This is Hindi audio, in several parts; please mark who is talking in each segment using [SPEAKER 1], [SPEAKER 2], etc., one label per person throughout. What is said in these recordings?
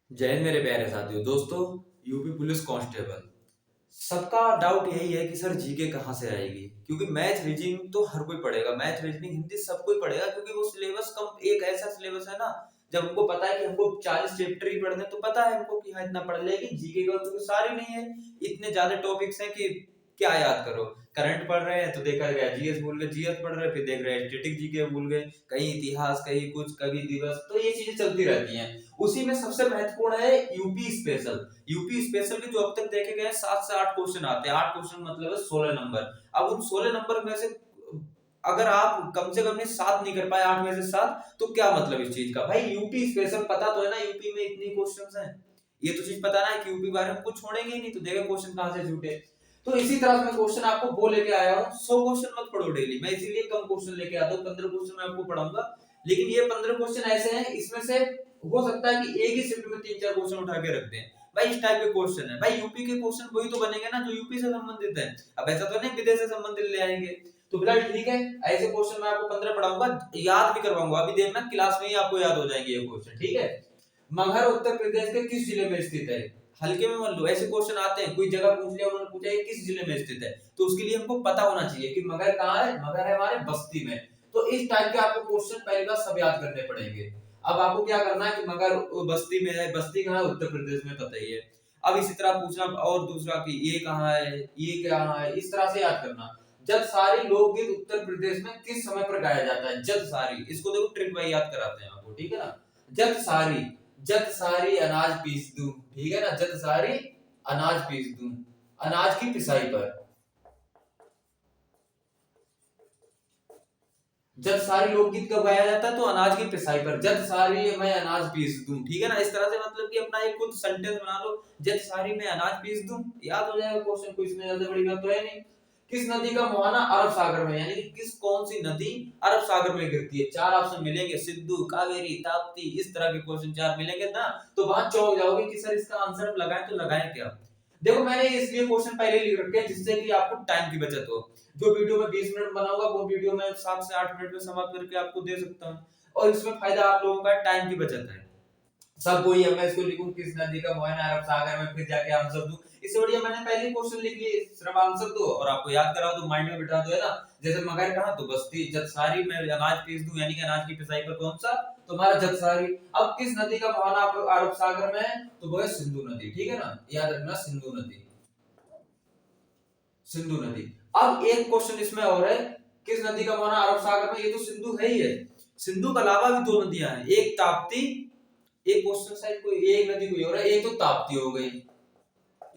[SPEAKER 1] जय हिंद मेरे प्यारे साथियों दोस्तों। यूपी पुलिस कांस्टेबल सबका डाउट यही है कि सर जीके कहाँ से आएगी, क्योंकि मैथ रीजनिंग तो हर कोई पढ़ेगा, मैथ रीजनिंग हिंदी सब कोई पढ़ेगा, क्योंकि वो सिलेबस कम एक ऐसा सिलेबस है ना। जब हमको पता है कि हमको 40 चैप्टर ही पढ़ने, तो पता है हमको कि हाँ इतना पढ़ लेगी। जीके का तो सारी नहीं है, इतने ज्यादा टॉपिक्स हैं कि क्या याद करो। करंट पढ़ रहे हैं तो देखा गया जीएस भूल गए, जीएस पढ़ रहे हैं फिर देख रहे हैं स्टैटिक जीके भूल गए, कहीं इतिहास कहीं कुछ कभी दिवस, तो ये चीजें चलती रहती हैं। उसी में सबसे महत्वपूर्ण है यूपी स्पेशल। यूपी स्पेशल के जो अब तक देखे गए 7 से 8 क्वेश्चन आते हैं, 8 क्वेश्चन मतलब है 16 नंबर। अब उन 16 नंबर में से अगर आप कम से कम नहीं 7 नहीं कर पाए, 8 में से 7, तो क्या मतलब इस चीज का। भाई यूपी स्पेशल पता तो है ना, यूपी में इतनी क्वेश्चन है, ये तो चीज पता ना है कि यूपी बारे में कुछ छोड़ेंगे ही नहीं, तो देखो क्वेश्चन कहां से छूटे। तो इसी तरह से मैं क्वेश्चन आपको वो लेके आया हूँ। 100 क्वेश्चन मत पढ़ो डेली, मैं इसीलिए कम क्वेश्चन लेके आता हूँ, 15 क्वेश्चन मैं आपको पढ़ाऊंगा। लेकिन ये 15 क्वेश्चन ऐसे हैं, इसमें से हो सकता है कि एक ही शिफ्ट में 3-4 क्वेश्चन उठा के रख दें। भाई इस टाइप के क्वेश्चन है, भाई यूपी के क्वेश्चन वही तो बनेंगे ना जो यूपी से संबंधित है। अब ऐसा तो नहीं विदेश से संबंधित ले आएंगे। तो फिलहाल ठीक है, ऐसे क्वेश्चन मैं आपको 15 पढ़ाऊंगा, याद भी करवाऊंगा। अभी देखना क्लास में ही आपको याद हो जाएंगे ये क्वेश्चन, ठीक है। मगहर उत्तर प्रदेश के किस जिले में स्थित है। हल्के में मान लो, ऐसे क्वेश्चन आते हैं, कोई जगह पूछ लिया, उन्होंने पूछा ये किस जिले में स्थित है, तो उसके लिए हमको पता होना चाहिए कि मगहर कहाँ है। मगहर है हमारे बस्ती में। तो इस टाइप के आपको क्वेश्चन पहली बार सब याद करने पड़ेंगे। अब आपको क्या करना है कि मगर बस्ती में है, बस्ती कहाँ है, उत्तर प्रदेश में, पता ही है। अब इसी तरह पूछना और दूसरा कि ये कहाँ है, ये कहाँ है, इस तरह से याद करना। जब सारी लोकगीत उत्तर प्रदेश में किस समय पर गाया जाता है। जब सारी, इसको देखो ट्रिक भाई याद कराते हैं आपको, ठीक है ना। जब सारी, जब सारी अनाज पीस दूं, ठीक है ना, जब सारी अनाज पीस दूं, अनाज की पिसाई पर। जब सारी लोकगीत कब गाया जाता है, तो अनाज की पिसाई पर। जब सारी मैं अनाज पीस दूं, ठीक है ना। इस तरह से मतलब कि अपना एक खुद सेंटेंस बना लो, जब सारी मैं अनाज पीस दूं, याद हो जाएगा क्वेश्चन को, इसमें ज्यादा बड़ी बात तो है नहीं। किस नदी का मुहाना अरब सागर में, यानी कि किस कौन सी नदी अरब सागर में गिरती है। 4 ऑप्शन मिलेंगे, सिद्धू, कावेरी, ताप्ती, इस तरह के क्वेश्चन 4 मिलेंगे ना, तो वहां चौंक जाओगे कि सर इसका आंसर हम लगाएं तो लगाएं क्या। देखो मैंने इसलिए क्वेश्चन पहले लिख रखे हैं जिससे कि आपको टाइम की बचत हो। जो वीडियो में 20 मिनट बनाऊंगा वो वीडियो में 7 से 8 मिनट में समाप्त करके आपको दे सकता हूँ, और इसमें फायदा आप लोगों का टाइम की बचत है। सब वही है, मैं इसको लिखूं किस नदी का मुहाना अरब सागर में, फिर जाके आंसर दूं। इससे बढ़िया मैंने पहले क्वेश्चन लिख लिए, सिर्फ आंसर दो और आपको याद करा दो, माइंड में बिठा दो, है ना। जैसे मगर कहा तो बस्ती, जब सारी में अनाज पीस दूं, यानी कि अनाज की पिसाई पर कौन सा, तुम्हारा जब सारी। अब किस नदी का मुहाना अरब सागर में है, तो वो है सिंधु नदी, ठीक है ना, याद रखना सिंधु नदी, सिंधु नदी। अब एक क्वेश्चन इसमें और है, किस नदी का मुहाना अरब सागर में, ये तो सिंधु है ही है। सिंधु के अलावा भी 2 नदियां हैं, एक ताप्ती, एक क्वेश्चन शायद कोई एक नदी कोई और है, एक तो ताप्ती हो गई,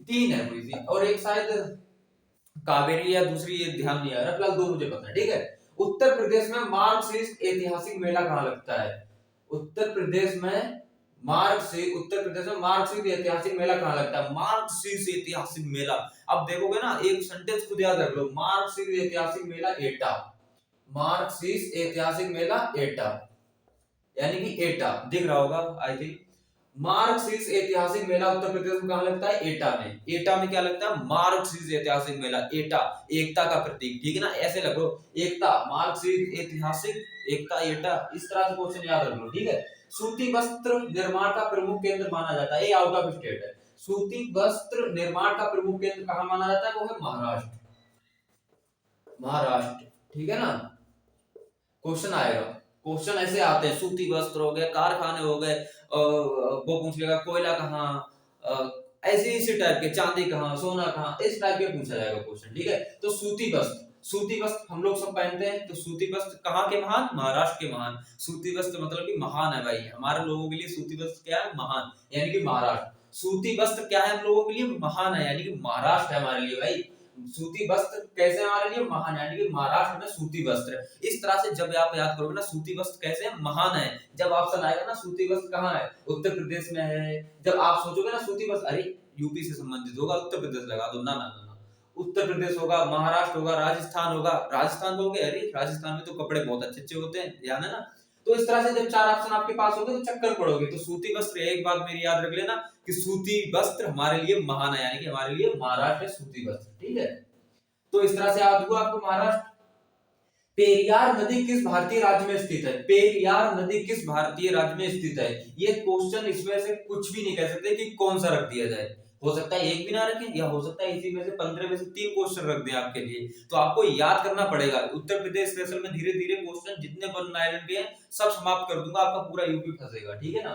[SPEAKER 1] 3 है कोई सी, और एक शायद कावेरी या दूसरी, ये ध्यान नहीं आ रहा फिलहाल, 2 मुझे पता है, ठीक है। उत्तर प्रदेश में मार्क्सिस्ट ऐतिहासिक मेला कहाँ लगता है। उत्तर प्रदेश में उत्तर प्रदेश में मार्क्सिस्ट ऐतिहासिक मेला कहाँ लगता है। मार्क्सिस्ट ऐतिहासिक मेला, अब देखोगे ना, एक सेंटेंस खुद याद रख लो, मार्क्सिस्ट ऐतिहासिक मेला एटा। मार्क्सिस्ट ऐतिहासिक मेला एटा, यानी कि एटा दिख रहा होगा आई थिंक। मार्क्सिस्ट ऐतिहासिक मेला उत्तर प्रदेश में कहां लगता है, एटा में। एटा में क्या लगता है, मार्क्सिस्ट ऐतिहासिक मेला, एटा एकता का प्रतीक, ठीक है ना, ऐसे लगो, एकता मार्क्सिस्ट ऐतिहासिक, एकता एटा, इस तरह से क्वेश्चन याद रख लो, ठीक है। सूती वस्त्र निर्माण का प्रमुख केंद्र माना जाता है, ये आउट ऑफ स्टेट है। सूती वस्त्र निर्माण का प्रमुख केंद्र कहां माना जाता है, वो है महाराष्ट्र, महाराष्ट्र, ठीक है ना। क्वेश्चन आएगा, क्वेश्चन ऐसे आते हैं, सूती वस्त्र हो गए, कारखाने हो गए, वो पूछ लेगा कोयला कहाँ, ऐसे इसी टाइप के, चांदी कहाँ, सोना कहाँ, इस टाइप के पूछा जाएगा क्वेश्चन, ठीक है। तो सूती वस्त्र, सूती वस्त्र हम लोग सब पहनते हैं, तो सूती वस्त्र कहाँ के महान, महाराष्ट्र के महान। सूती वस्त्र मतलब कि महान है भाई, हमारे लोगों के लिए सूती वस्त्र क्या है, महान, यानी कि महाराष्ट्र। सूती वस्त्र क्या है हम लोगों के लिए, महान है, यानी कि महाराष्ट्र है हमारे लिए भाई। सूती वस्त्र कैसे हमारे लिए महान, यानी कि महाराष्ट्र में सूती वस्त्र। इस तरह से जब आप याद करोगे ना, सूती वस्त्र कैसे महान है, जब ऑप्शन आएगा ना सूती वस्त्र कहाँ है, उत्तर प्रदेश में है, जब आप सोचोगे ना सूती वस्त्र, अरे यूपी से संबंधित होगा, उत्तर प्रदेश लगा दो, ना ना ना ना, उत्तर प्रदेश होगा, महाराष्ट्र होगा, राजस्थान होगा, राजस्थान तो हो गया, अरे राजस्थान में तो कपड़े बहुत अच्छे अच्छे होते हैं, ध्यान है ना। तो इस तरह से जब 4 ऑप्शन आपके पास होंगे तो चक्कर पड़ोगे। तो सूती वस्त्र, एक बात मेरी याद रख लेना कि सूती वस्त्र हमारे लिए महान है, यानी कि हमारे लिए महाराष्ट्र सूती वस्त्र, ठीक है। तो इस तरह से याद हुआ आपको महाराष्ट्र। पेरियार नदी किस भारतीय राज्य में स्थित है? पेरियार नदी किस भारतीय राज्य में स्थित है? ये क्वेश्चन इसमें से कुछ भी नहीं कह सकते कि कौन सा रख दिया जाए। हो सकता है एक भी ना रखें, या हो सकता है इसी में से 15 में से 3 क्वेश्चन रख दें आपके लिए। तो आपको याद करना पड़ेगा। उत्तर प्रदेश स्पेशल में धीरे धीरे क्वेश्चन जितने वन आइलैंड के हैं सब समाप्त कर दूंगा, आपका पूरा यूपी फंसेगा, ठीक है ना।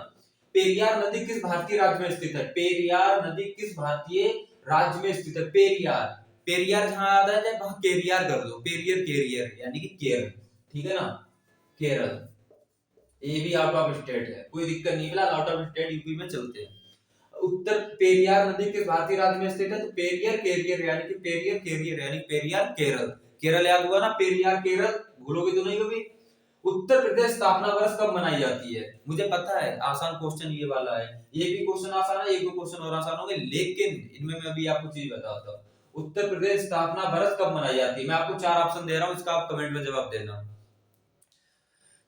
[SPEAKER 1] पेरियार नदी किस भारतीय राज्य में स्थित है? पेरियार नदी किस भारतीय राज्य में स्थित है? पेरियार, पेरियार जहां आता है वहां केरियार कर दो, पेरियर केरियर यानी कि केरल, ठीक है ना, केरल। ये भी आउट ऑफ स्टेट है, कोई दिक्कत नहीं, फिलहाल आउट ऑफ स्टेट यूपी में चलते हैं। उत्तर पेरियार नदी किस भारतीय राज्य में स्थित है? तो पेरियर केरियर यानी कि पेरियर केरियर यानी पेरियार केरल। केरल याद हुआ ना, पेरियार केरल, भूलोगे तो नहीं कभी। उत्तर प्रदेश स्थापना वर्ष कब मनाई जाती है? मुझे पता है आसान क्वेश्चन ये वाला है, ये भी क्वेश्चन आसान है, एक दो क्वेश्चन और आसान होंगे, लेकिन इनमें मैं अभी आपको चीज बताता हूँ। उत्तर प्रदेश स्थापना वर्ष कब मनाई जाती है? मैं आपको 4 ऑप्शन दे रहा हूँ, इसका आप कमेंट में जवाब देना।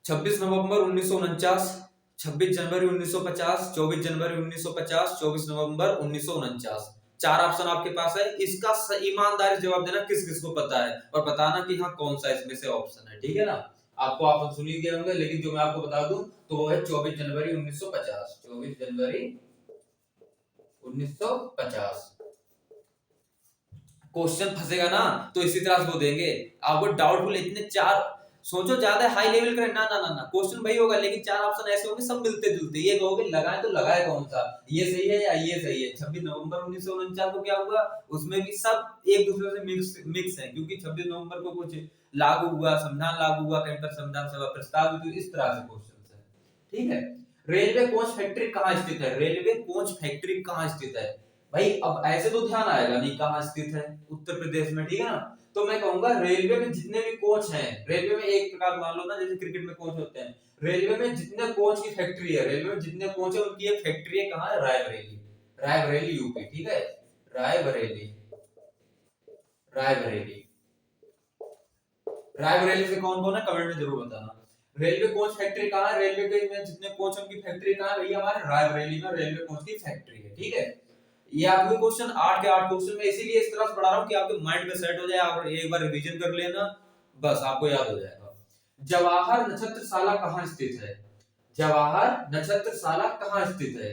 [SPEAKER 1] 26 नवंबर 1949, 26 जनवरी 1950, 24 जनवरी 1950, 24 नवंबर 1949। 4 ऑप्शन आपके पास है, इसका ईमानदारी जवाब देना किस किस को पता है, और बताना कि हाँ कौन सा इसमें से ऑप्शन है, ठीक है ना। आपको ऑप्शन सुन ही गए होंगे, लेकिन जो मैं आपको बता दूं तो वो है 24 जनवरी 1950, 24 जनवरी 1950। क्वेश्चन फंसेगा ना तो इसी तरह से वो देंगे आपको, डाउटफुल इतने 4 सोचो, ज्यादा हाई लेवल का ना ना ना ना क्वेश्चन वही होगा, लेकिन 4 ऑप्शन ऐसे होंगे सब मिलते जुलते, ये कहोगे लगाए तो लगाए कौन सा, ये सही है या ये सही है। 26 नवंबर 1949 को क्या हुआ, उसमें भी सब एक दूसरे से मिक्स है, क्योंकि 26 नवंबर को कुछ लागू हुआ, संविधान लागू हुआ, कहीं पर संविधान सभा प्रस्ताव, तो इस तरह से क्वेश्चन है, ठीक है। रेलवे कोच फैक्ट्री कहाँ स्थित है? रेलवे कोच फैक्ट्री कहाँ स्थित है? भाई अब ऐसे तो ध्यान आएगा नहीं कहाँ स्थित है, उत्तर प्रदेश में, ठीक है ना। तो मैं कहूंगा रेलवे में जितने भी कोच हैं, रेलवे में एक प्रकार मान लो ना जैसे क्रिकेट में कोच होते हैं, रेलवे में जितने कोच की फैक्ट्री है, रेलवे में जितने कोच है उनकी एक फैक्ट्री है, कहाँ है? रायबरेली, रायबरेली यूपी, ठीक है, रायबरेली, रायबरेली। रायबरेली से कौन कौन है कमेंट में जरूर बताना। रेलवे कोच फैक्ट्री कहाँ है? रेलवे के में जितने कोच हैं उनकी फैक्ट्री कहाँ है? भैया हमारे रायबरेली में रेलवे कोच की फैक्ट्री है, ठीक है। ये आपके क्वेश्चन 8 के 8 क्वेश्चन में इसीलिए इस तरह से पढ़ा रहा हूँ कि आपके माइंड में सेट हो जाए, आप एक बार रिवीजन कर लेना, बस आपको याद हो जाएगा। जवाहर नक्षत्रशाला कहाँ स्थित है? जवाहर नक्षत्रशाला कहाँ स्थित है?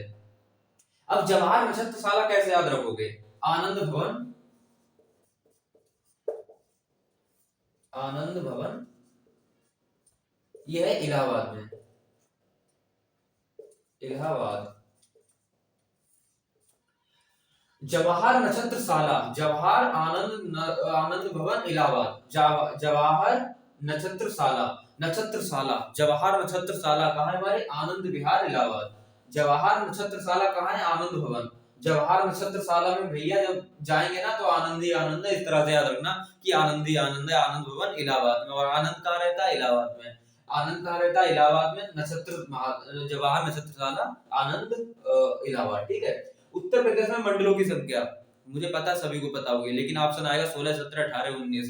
[SPEAKER 1] अब जवाहर नक्षत्रशाला कैसे याद रखोगे? आनंद भवन, आनंद भवन, यह है इलाहाबाद में, इलाहाबाद। जवाहर नक्षत्रशाला, जवाहर आनंद भवन इलाहाबाद, जवाहर नक्षत्रशाला, नक्षत्रशाला जवाहर नक्षत्रशाला कहाँ है? हमारे आनंद विहार इलाहाबाद। जवाहर नक्षत्रशाला कहाँ है? आनंद भवन। जवाहर नक्षत्रशाला में भैया जब जाएंगे ना तो आनंद ही आनंद है, इस तरह से याद रखना कि आनंद ही आनंद है, आनंद भवन इलाहाबाद में। और आनंद कहाँ रहता है? इलाहाबाद में। आनंद कहाँ रहता है? इलाहाबाद में। जवाहर नक्षत्रशाला, आनंद इलाहाबाद, ठीक है। उत्तर प्रदेश में मंडलों की संख्या, मुझे पता सभी को पता होगी, लेकिन ऑप्शन आएगा 16, 17, 18, 19।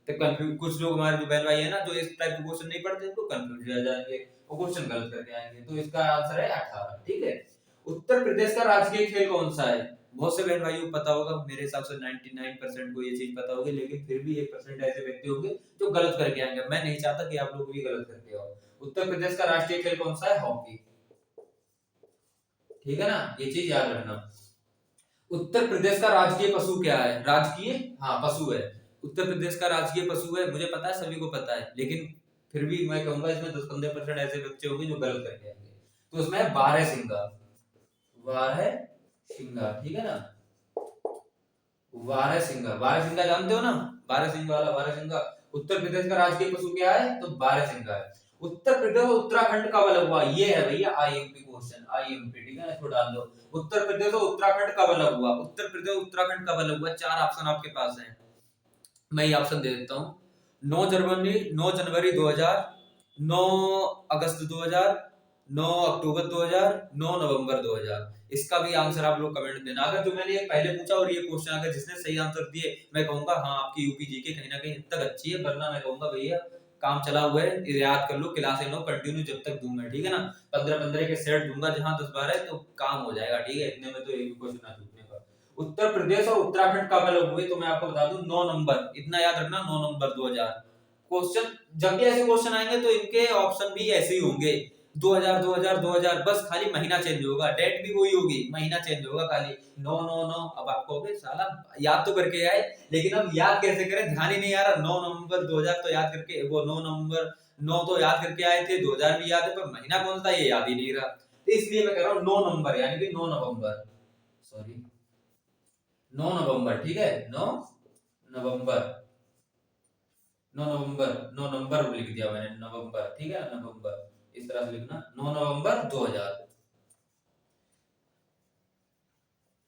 [SPEAKER 1] तो कंफ्यूज कुछ लोग हमारे जो बहन भाई है ना जो इस टाइप के क्वेश्चन नहीं पढ़ते तो कंफ्यूज रह जाएंगे, वो क्वेश्चन गलत करके आएंगे, तो इसका आंसर है 18, ठीक है। उत्तर प्रदेश का राजकीय खेल कौन सा है? बहुत से बहन भाइयों को पता होगा, मेरे हिसाब से 99% को ये चीज पता होगी, लेकिन फिर भी 1% ऐसे व्यक्ति होंगे जो गलत करके आएंगे। मैं नहीं चाहता कि आप लोग भी गलत करके आओ। उत्तर प्रदेश का राष्ट्रीय खेल कौन सा है? हॉकी, ठीक है ना, ये चीज याद रखना। उत्तर प्रदेश का राजकीय पशु क्या है? राजकीय, हाँ पशु है, उत्तर प्रदेश का राजकीय पशु है, मुझे पता है सभी को पता है, लेकिन फिर भी मैं कहूंगा इसमें 10-15% ऐसे बच्चे होंगे जो गलत करके आएंगे। तो उसमें है बारहसिंगा, बारहसिंगा, ठीक है ना, बारहसिंगा, बारहसिंगा जानते हो ना, बारहसिंगा वाला बारहसिंगा। उत्तर प्रदेश का राजकीय पशु क्या है? तो बारहसिंगा है। उत्तर प्रदेश और उत्तराखंड कब अलग हुआ? ये है भैया आईएमपी क्वेश्चन, आईएमपी, ठीक है, इसको डाल दो। उत्तर प्रदेश और उत्तराखंड कब अलग हुआ? उत्तर प्रदेश उत्तराखंड कब अलग हुआ? 4 ऑप्शन आपके पास हैं, मैं ये ऑप्शन दे देता हूँ। 9 जनवरी 2000, 9 अगस्त 2000, 9 अक्टूबर 2000, 9 नवंबर 2000। इसका भी आंसर आप लोग कमेंट में देना। अगर जो मैंने ये पहले पूछा और ये क्वेश्चन अगर जिसने सही आंसर दिए, मैं कहूंगा हाँ आपकी यूपी जीके कहीं ना कहीं हद तक अच्छी है, वरना मैं कहूंगा भैया काम चला हुआ है, याद कर लो, क्लासें लो कंटिन्यू जब तक दूंगा, ठीक है ना। 15-15 के सेट दूंगा, जहां 10-12 है तो काम हो जाएगा, ठीक है, इतने में तो एक भी क्वेश्चन ना छूटने का। उत्तर प्रदेश और उत्तराखंड कब अलग हुए? तो मैं आपको बता दूं 9 नंबर, इतना याद रखना, 9 नवंबर 2000 क्वेश्चन जब भी ऐसे क्वेश्चन आएंगे तो इनके ऑप्शन भी ऐसे ही होंगे, 2000 2000 2000, बस खाली महीना चेंज होगा, डेट भी वही होगी, महीना चेंज होगा खाली, 9 9 9। अब आप कहोगे साला याद तो करके आए, लेकिन अब याद कैसे करें, ध्यान ही नहीं आ रहा। 9 नवंबर 2000 तो याद करके, वो 9 नवंबर 9 तो याद करके आए थे, 2000 भी याद है, पर महीना कौन सा ये याद ही नहीं रहा। तो इसलिए मैं कह रहा हूँ 9 नवंबर, यानी कि 9 नवंबर, सॉरी 9 नवंबर, ठीक है, 9 नवंबर, 9 नवंबर, 9 नवंबर लिख दिया मैंने, नवंबर, ठीक है, नवंबर, इस तरह से लिखना, 9 नवंबर 2000,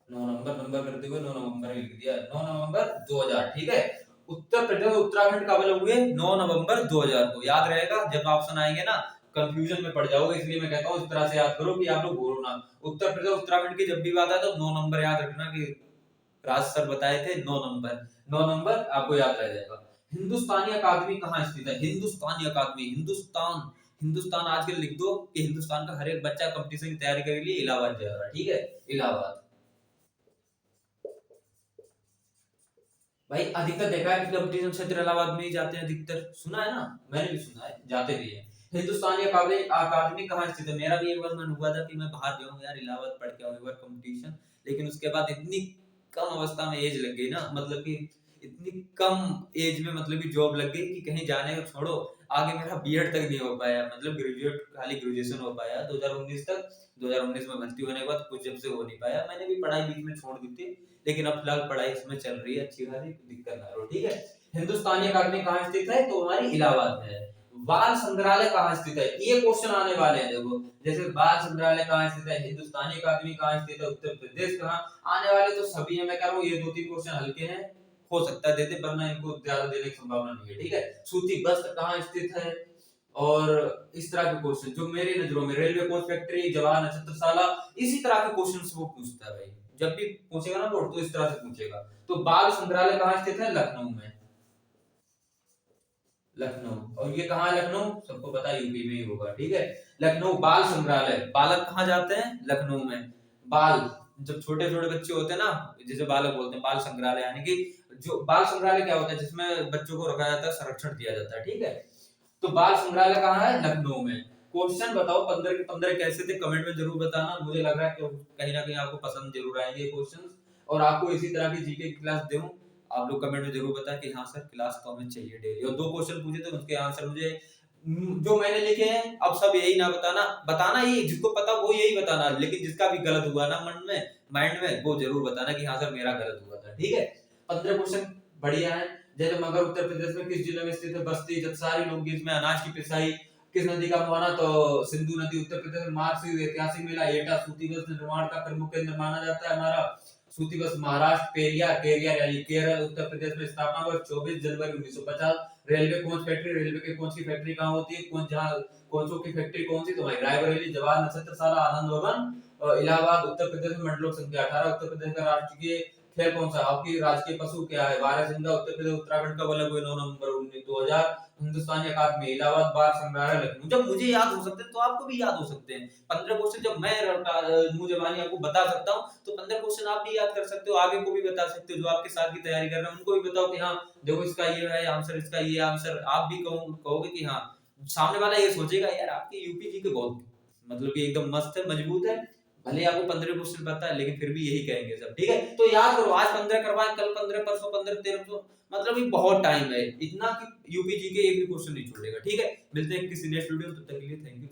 [SPEAKER 1] 9 नवंबर नंबर करते हुए 9 नवंबर लिख दिया, 9 नवंबर 2000, ठीक है। उत्तर प्रदेश उत्तराखंड कब अलग हुए, 9 नवंबर 2000 को, याद रहेगा, जब ऑप्शन आएंगे ना कंफ्यूजन में पड़ जाओगे, इसलिए मैं कहता हूँ इस तरह से याद करो कि आप लोग भूलो ना। उत्तर प्रदेश उत्तराखंड की जब भी बात आए तो 9 नंबर याद रखना, कि राज सर बताए थे 9 नंबर, 9 नंबर आपको याद रह जाएगा। हिंदुस्तानी अकादमी कहाँ स्थित है, हिंदुस्तानी अकादमी, हिंदुस्तान, हिंदुस्तान आज के लिख दो कि हिंदुस्तान का हर एक बच्चा कंपटीशन की तैयारी के लिए इलाहाबाद जा रहा है, ठीक है, इलाहाबाद। भाई अधिकतर देखा है कि कंपटीशन क्षेत्र इलाहाबाद में ही जाते हैं अधिकतर, सुना है ना, मैंने भी सुना है, जाते भी है। हिंदुस्तानी अकादमी अकादमी कहाँ स्थित है, मेरा भी एक बार मन हुआ था कि मैं बाहर जाऊं यार, इलाहाबाद पढ़ के आऊं एक बार कंपटीशन, लेकिन उसके बाद इतनी कम अवस्था में एज लग गई ना, मतलब कि इतनी कम एज में मतलब कि जॉब लग गई कि कहीं जाने को छोड़ो, आगे मेरा बीएड तक नहीं हो पाया, मतलब ग्रेजुएट खाली ग्रेजुएशन हो पाया 2019 तक, 2019 में भर्ती होने के बाद कुछ जब से हो नहीं पाया, मैंने भी पढ़ाई बीच में छोड़ दी थी, लेकिन अब फिलहाल पढ़ाई इसमें चल रही है अच्छी खासी, दिक्कत ना हो, ठीक है। हिंदुस्तानी अकादमी कहाँ स्थित है, तो हमारी इलाहाबाद में है। बाल संग्रहालय कहाँ स्थित है, ये क्वेश्चन आने वाले हैं देखो, जैसे बाल संग्रहालय कहाँ स्थित है, हिंदुस्तानी अकादमी कहाँ स्थित है, उत्तर प्रदेश कहाँ, आने वाले तो सभी है, मैं कह रहा हूँ ये 2 3 क्वेश्चन हल्के हैं, हो सकता है देते, वरना इनको ज्यादा देने की संभावना नहीं है, ठीक है। सूती वस्त्र कहाँ स्थित है, और इस तरह के क्वेश्चन जो मेरी नजरों में, रेलवे कोच फैक्ट्री, जवाहर नक्षत्रशाला, इसी तरह के क्वेश्चन वो पूछता है भाई, जब भी पूछेगा ना बोर्ड तो इस तरह से पूछेगा। तो बाल संग्रहालय कहाँ स्थित है, लखनऊ में, लखनऊ, और ये कहाँ है लखनऊ, सबको पता है यूपी में ही होगा, ठीक है। लखनऊ बाल संग्रहालय, बालक कहाँ जाते हैं, लखनऊ में, बाल जब छोटे छोटे बच्चे होते हैं ना, जैसे बालक बोलते हैं, बाल संग्रहालय यानी कि जो बाल संग्रहालय क्या होता है, जिसमें बच्चों को रखा जाता है, संरक्षण दिया जाता है, ठीक है। तो बाल संग्रहालय कहाँ है, लखनऊ में। क्वेश्चन बताओ 15 के 15 कैसे थे, कमेंट में जरूर बताना, मुझे लग रहा है कि कहीं ना कहीं आपको पसंद जरूर आएंगे क्वेश्चन, और आपको इसी तरह की जीके की क्लास दूं, आप लोग कमेंट में जरूर बताएं कि हाँ सर क्लास तो हमें चाहिए डेली, और 2 क्वेश्चन पूछे थे उसके आंसर मुझे जो मैंने लिखे हैं, अब सब यही ना बताना, बताना ही जिसको पता वो यही बताना, लेकिन जिसका भी गलत हुआ ना मन में, माइंड में, वो जरूर बताना कि हाँ सर मेरा गलत हुआ था, ठीक है। 15 क्वेश्चन बढ़िया है। जैसे मगर उत्तर प्रदेश में किस जिले में स्थित है, बस्ती, जब सारी लोकगीत में अनाज की पिसाई, किस नदी का मुहाना, तो सिंधु नदी। उत्तर प्रदेश में मार्क्सिस्ट ऐतिहासिक मेला एटा सूती बस निर्माण का प्रमुख केंद्र माना जाता है हमारा, सूती बस महाराष्ट्र, पेरियार, केरियार यानी केरल। उत्तर प्रदेश में स्थापना वर्ष 24 जनवरी 1950। रेलवे कोच फैक्ट्री, रेलवे के कोच की फैक्ट्री कहाँ होती है, कोच जहाँ कोचों की फैक्ट्री कौन सी, तो भाई रायबरेली, जवाहर नक्षत्रशाला, आनंद भवन, इलाहाबाद। उत्तर प्रदेश में मंडलों की संख्या 18। उत्तर प्रदेश का राष्ट्रीय खेल कौन सा, हॉकी। राजकीय पशु क्या है, बारहसिंगा। उत्तर प्रदेश उत्तराखंड का अलग हुए 9 नवंबर 2000। हिंदुस्तानी अकादमी इलाहाबाद, बाल संग्रहालय लखनऊ। जब मुझे याद हो सकते हैं तो आपको भी याद हो सकते हैं। 15 क्वेश्चन जब मैं मुंह जबानी आपको बता सकता हूँ, तो 15 क्वेश्चन आप भी याद कर सकते हो, आगे को भी बता सकते हो, जो आपके साथ की तैयारी कर रहे हैं उनको भी बताओ कि हाँ देखो इसका ये है आंसर, इसका ये आंसर, आप भी कहोगे कि हाँ, सामने वाला ये सोचेगा यार आपकी यूपी जी के बहुत मतलब कि एकदम मस्त है, मजबूत है, भले ही आपको 15 क्वेश्चन पता है लेकिन फिर भी यही कहेंगे सब, ठीक है। तो याद करो, आज 15 करवाएं, कल 15, परसों 15, 13, मतलब ये बहुत टाइम है, इतना कि यूपी जी के एक भी क्वेश्चन नहीं छोड़ेगा, ठीक है। मिलते हैं किसी नेक्स्ट वीडियो में, तब तक के लिए थैंक यू।